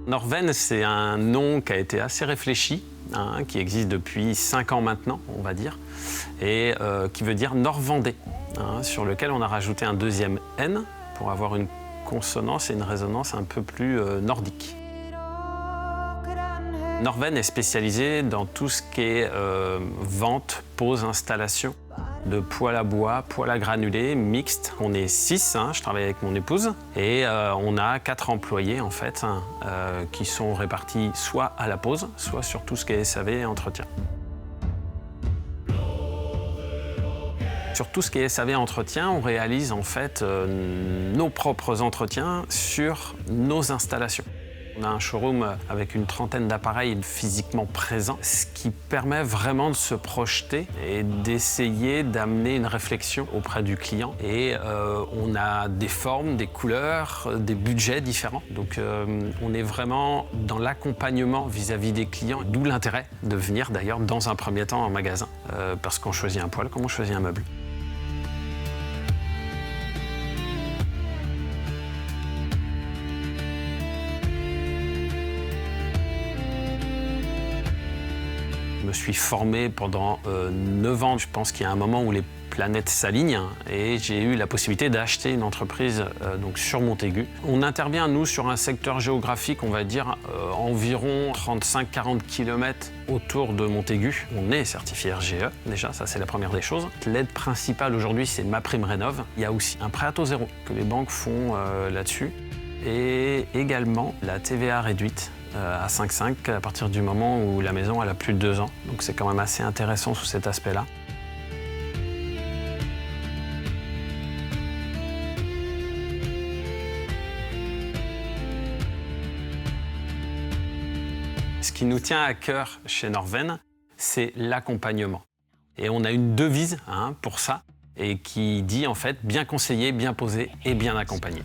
Norven, c'est un nom qui a été assez réfléchi, qui existe depuis 5 ans maintenant, on va dire, et qui veut dire Nord-Vendée, sur lequel on a rajouté un deuxième N pour avoir une consonance et une résonance un peu plus nordique. Norven est spécialisé dans tout ce qui est vente, pose, installation de poêle à bois, poêle à granulés, mixte. On est 6, je travaille avec mon épouse, et on a 4 employés en fait, qui sont répartis soit à la pose, soit sur tout ce qui est SAV et entretien. Sur tout ce qui est SAV et entretien, on réalise en fait nos propres entretiens sur nos installations. On a un showroom avec une trentaine d'appareils physiquement présents, ce qui permet vraiment de se projeter et d'essayer d'amener une réflexion auprès du client. Et on a des formes, des couleurs, des budgets différents. Donc on est vraiment dans l'accompagnement vis-à-vis des clients, d'où l'intérêt de venir d'ailleurs dans un premier temps en magasin, parce qu'on choisit un poêle comme on choisit un meuble. Je me suis formé pendant 9 ans. Je pense qu'il y a un moment où les planètes s'alignent et j'ai eu la possibilité d'acheter une entreprise donc sur Montaigu. On intervient, nous, sur un secteur géographique, on va dire, environ 35-40 km autour de Montaigu. On est certifié RGE, déjà, ça c'est la première des choses. L'aide principale aujourd'hui, c'est MaPrimeRénov'. Il y a aussi un prêt à taux zéro que les banques font là-dessus et également la TVA réduite à 5,5 à partir du moment où la maison elle a plus de 2 ans. Donc c'est quand même assez intéressant sous cet aspect-là. Ce qui nous tient à cœur chez Norven, c'est l'accompagnement. Et on a une devise pour ça, et qui dit en fait bien conseillé, bien posé et bien accompagné.